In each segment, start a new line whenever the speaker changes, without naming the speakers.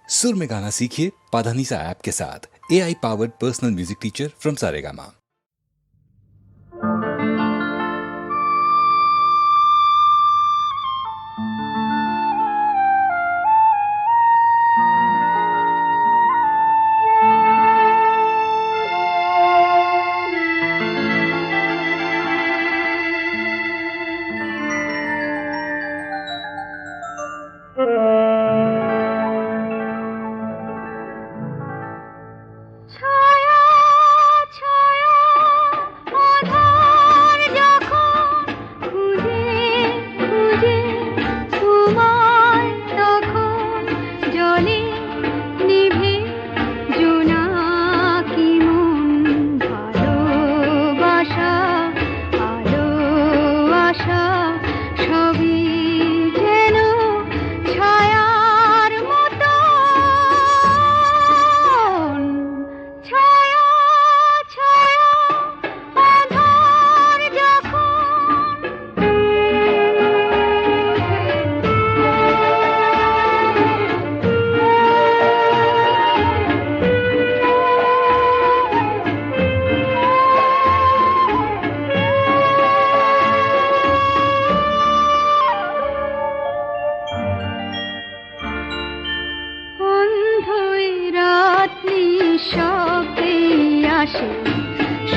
सुर में गाना सीखिए पाधानीसा ऐप के साथ। AI powered personal music teacher from Saregama.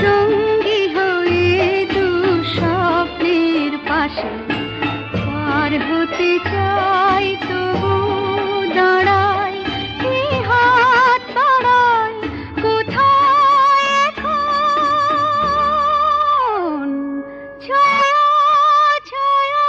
সঙ্গী হয়ে দু স্বপ্নের পাশে পার হতে চাই, তবু দাঁড়াই হাত বাড়াই কোথায় এখন ছায়া ছায়া।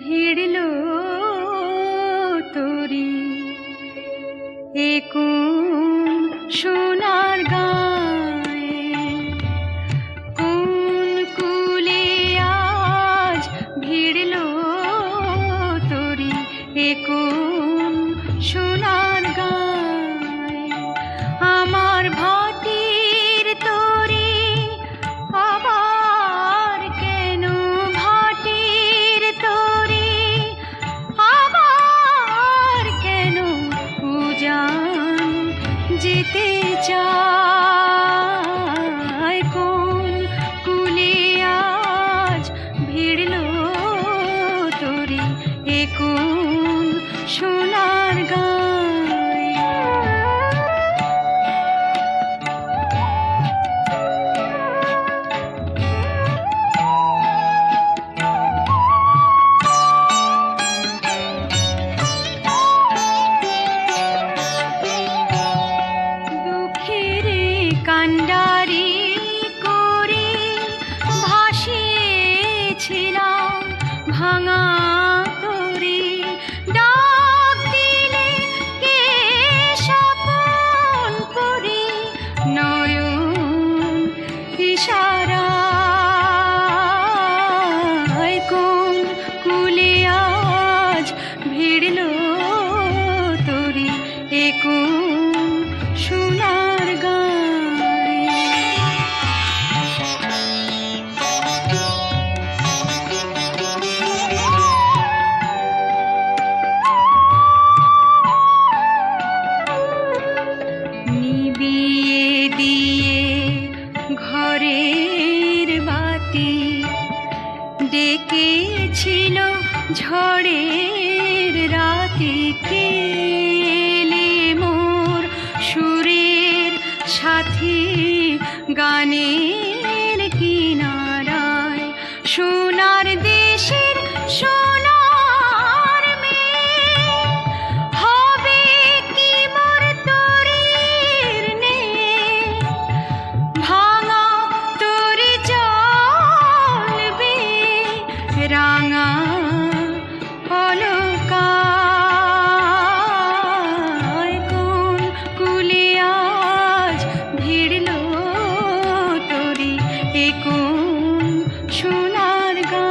ভিড়লো তোরি কোন সোনার গায়ে, কোন কুলে আজ ভিড়লো তোরি কোন সোনার গায়ে। আমার ভাটির তোরি আবার কেন, ভাটির তোরি আবার কেন উজান যেতে চায়। কোন কুলে আজ ভিড়লো তোরি কোন সোনার গায়। দুঃখের কান্ডারি করে ভাসিয়েছিলাম ভাঙা তরি, ডাক দিলে কে স্বপন করি নয়ন ইশারায়। কোন কুলে আজ ভিড়ল তরি, এ কোন সোনার গায়। নিবিয়ে দিয়ে ঘরের বাতি, ডেকেছিল ঝড়ের রাতি, কেলে মোর সুরের সাথী গানের কিনারায়। সোনার দেশের সোনার মেয়ে হবে কি মোর তরির নে, ভাঙা তরি চলবে রাঙা অলকায়। কোন কুলে আজ ভিড়ল তরি, এ কোন সোনার গায়।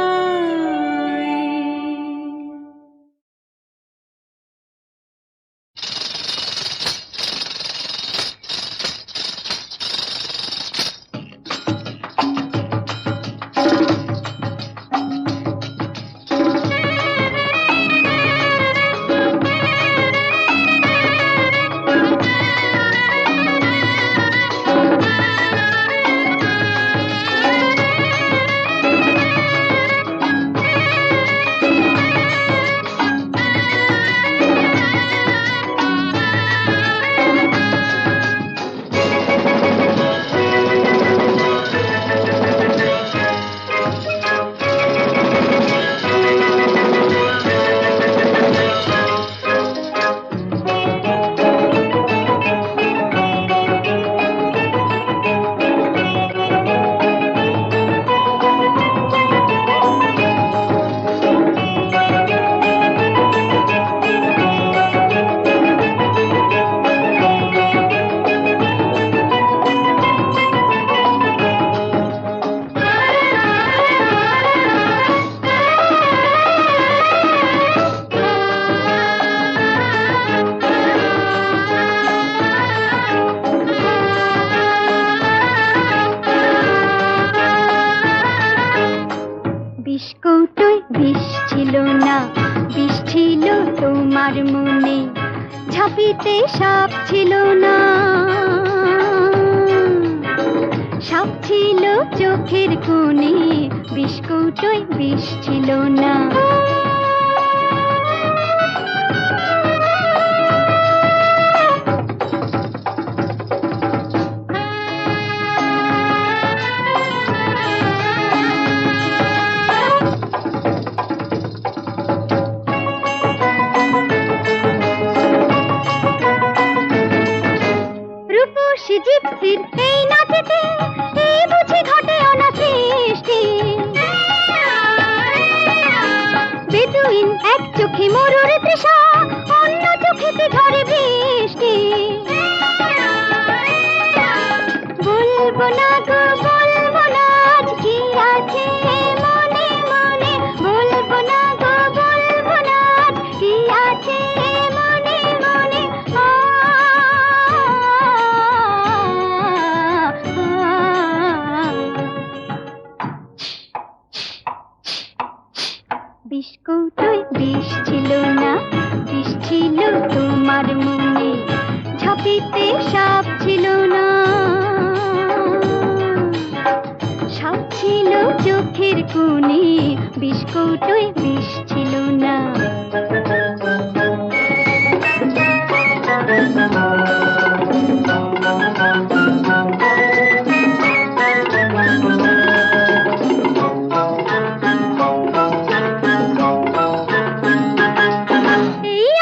বিস্কুটই বিষ ছিল না, বিষ ছিল তোমার মনে, ঝাঁপিতে সাপ ছিল না, সাপ ছিল চোখের কোণে, বিস্কুটই বিষ ছিল না। রূপসী জিপসির এই নাচেতে এই বুঝি ঘটে অনাসৃষ্টি, বেদুইন এক চোখে মরুর তৃষা, অন্য চোখেতে ঝরে বৃষ্টি। বলবো না গো বলবো না, আজ কি আছে মনে মনে, বলবো না গো বলবো না, আজ কি আছে মনে মনে। বিস্কুটই বিষ ছিল না, বিষ ছিল তোমার মনে, ঝাঁপিতে সাপ ছিল না, সাপ ছিল চোখের কোণে, বিস্কুটই বিষ ছিল না। এই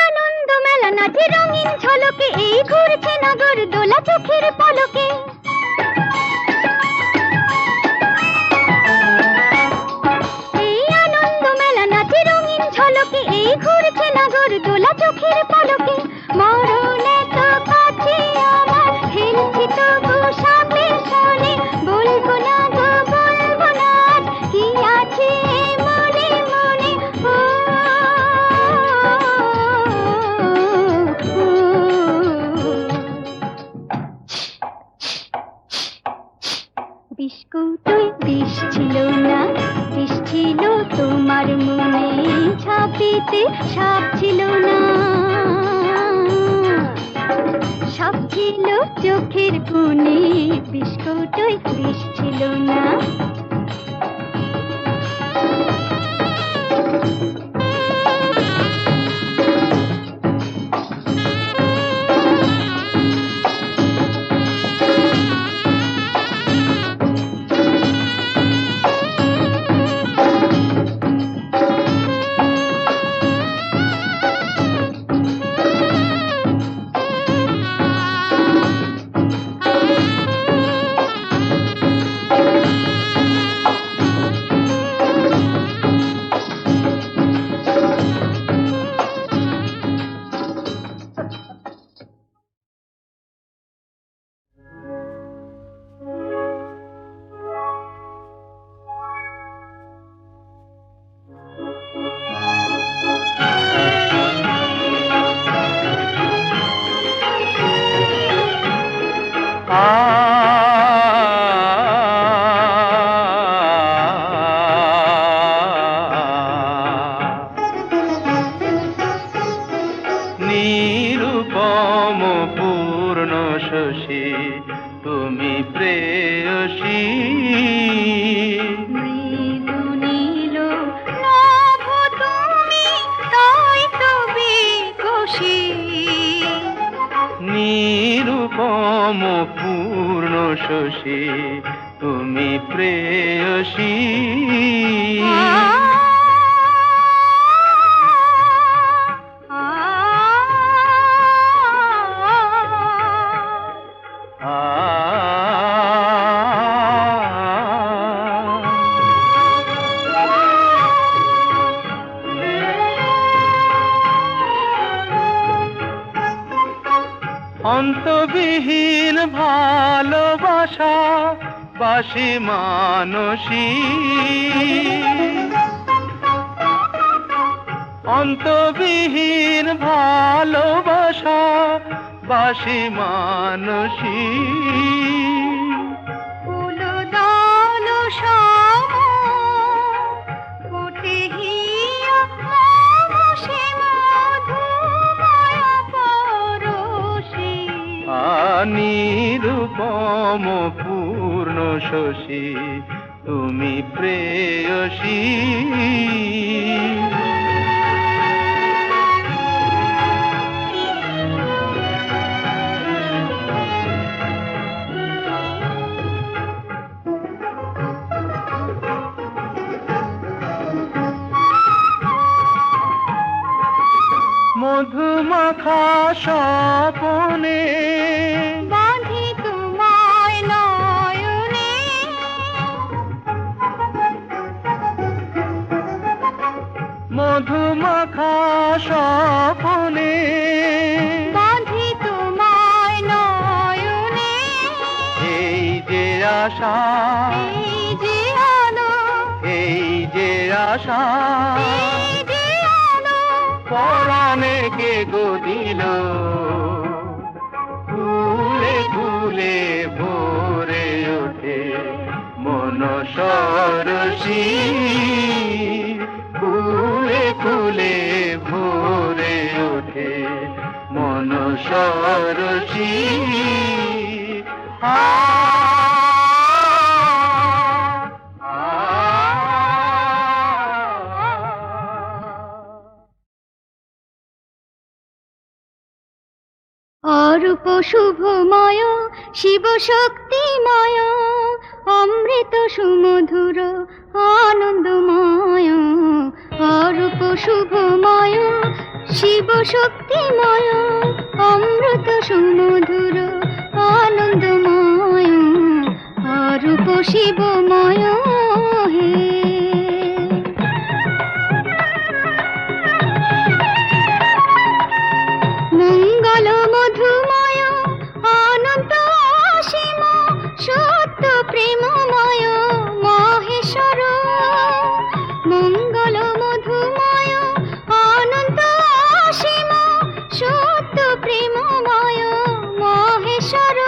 আনন্দ মেলা নাচে রঙিন ঝলকে, এই ঘুরছে নগর দোলা চোখের পলকে। এই আনন্দ মেলা নাচে রঙিন ঝলকে, এই ঘুরছে নগর দোলা চোখের পলকে। মরণ এত কাছে আমার, খেলছি তবু সামনে শোনে, বলবো না গো বলবো না আজ, কি আছে মনে মনে। ও বিস্কুটই বিষ ছিল না, বিষ ছিল তোমার মনে, ছাপিতে সাপ ছিল না, সাপ ছিল চোখের কোণে, বিস্কুটই বিষ ছিল না।
নিরুপম পূর্ণ শশী তুমি প্রেয়সী,
মৃদু নীল নভ তুমি, তাই তো বিকশী।
নিরুপম পূর্ণ শশী তুমি প্রেয়সী। অন্তবিহীন ভালোবাসা বাসি মানসী, অন্তবিহীন ভালোবাসা বাসি মানসী।
ফুলদল সম ফোটে হিয়া মম সে মধুময় পরশী।
নিরুপম পূর্ণ শশী তুমি প্রেয়সী। মধুমাখা স্বপনে
বাঁধি তোমায় নয়নে,
মধুমাখা স্বপনে
বাঁধি তোমায় নয়নে।
এই যে আশা,
এই যে আলো,
এই যে আশা
এই যে আলো,
পরাণে কে গো দিল, ফুলে ফুলে ভরে ওঠে মন সরসী, ফুলে ফুলে ভরে ওঠে মন সরসী।
অরূপ শুভময় শিব শক্তিময় অমৃত সুমধুর আনন্দময় অরূপ শুভময় শিব শক্তিময় অমৃত সুমধুর আনন্দময় অরূপ শিবময় হে মঙ্গল মধুময় অনন্ত অসীম সত্য প্রেমময় মহেশ্বর মঙ্গল মধুময় অনন্ত অসীম সত্য প্রেমময় মহেশ্বর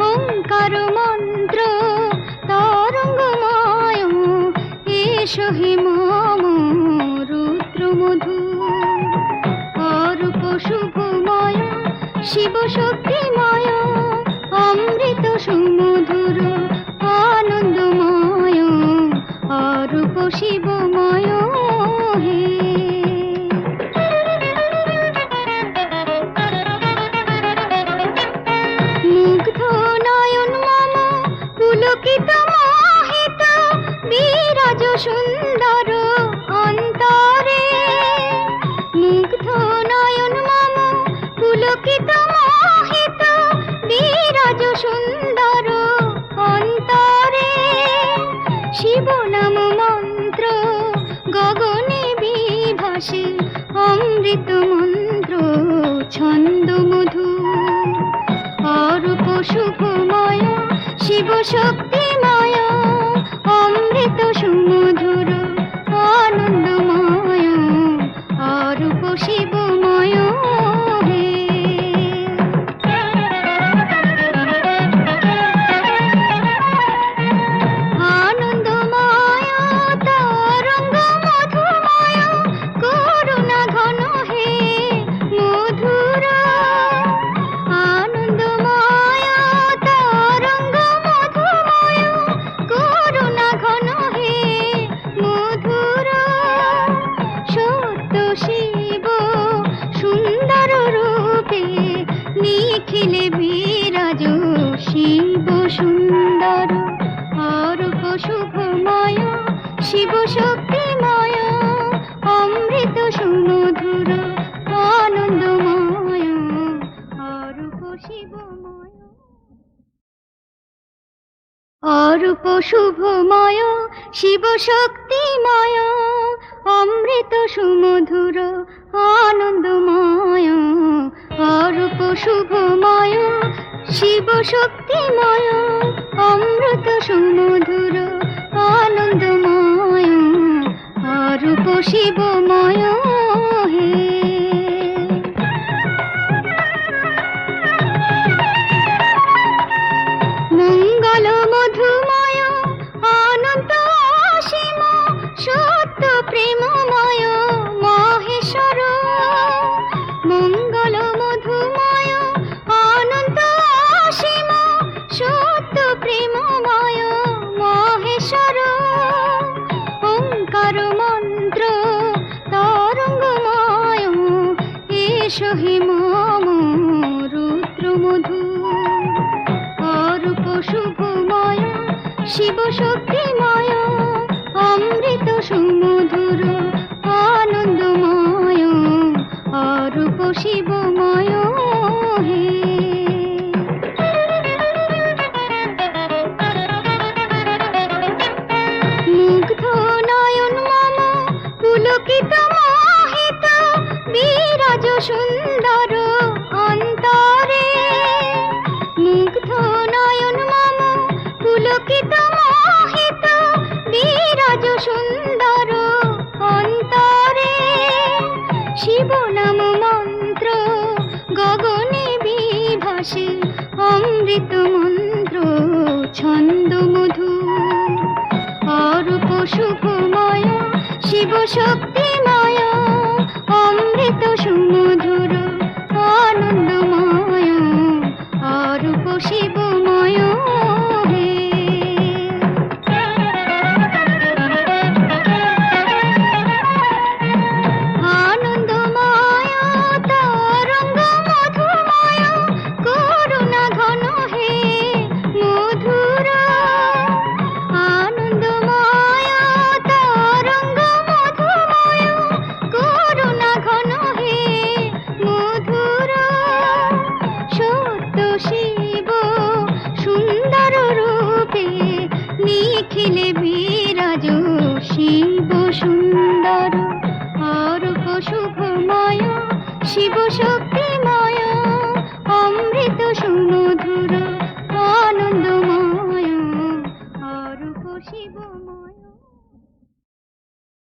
ওঙ্কার মন্ত্র তরঙ্গময় এসো হে মম রুদ্র মধু অরূপ শুভময় শিব শক্তিময় অমৃত সুমধুর আনন্দময় অরূপ শিবময় হে মুগ্ধ নয়ন মম পুলকিত মোহিত বিরাজ সুন্দর অন্তরে মুগ্ধ নয়ন মম পুলকিত মোহিত বিরাজ সুন্দর অন্তরে শিব নাম মন্ত্র গগনে বিভাসে অমৃত মন্ত্র ছন্দ মধু অরূপ শুভময় শিব শক্তিময় অমৃত সুমধুর আনন্দময় অরূপ শিবময় হে আনন্দময় তরঙ্গ মধুময় করুণা ঘন হে মধুর আনন্দময় তরঙ্গ মধুময় করুণা ঘন হে মধুর সত্য শিব সুন্দর রূপে নিখিলে বিরাজ শিব সুন্দর অরূপ শুভময় শিব শক্তিময় অমৃত সুমধুর আনন্দময় অরূপ শিবময় অরূপ শুভময় শিব শক্তিময় অমৃত সুমধুর আনন্দময় অরূপ শুভময় শিব শক্তিময় অমৃত সুমধুর আনন্দময় অরূপ শিবময় হে মঙ্গল মধুময় অনন্ত অসীম সত্য প্রেমময় মহেশ্বর মঙ্গল মধুময় অনন্ত অসীম সত্য প্রেমময় মহেশ্বর ওঙ্কার মন্ত্র তরঙ্গময় এসো হে মম রুদ্র মধু অরূপ শুভময় শিব শক্তিময় অমৃত সুমধুর আনন্দময় অরূপ শিবময় হে মুগ্ধ নয়ন মম পুলকিত মোহিত বিরাজ সুন্দর অন্তরে মুগ্ধ নয়ন মম পুলকিত মোহিত বিরাজ সুন্দর অন্তরে শিব নাম মন্ত্র গগনে বিভাসে অমৃত মন্ত্র ছন্দ মধু অরূপ শুভময় শিব শক্তিময় অমৃত সুমধুর আনন্দময় অরূপ শিবময় হে আনন্দময় তরঙ্গ মধু দিলে বিরাজ শিব সুন্দর অরূপ শুভময় শিব শক্তিময়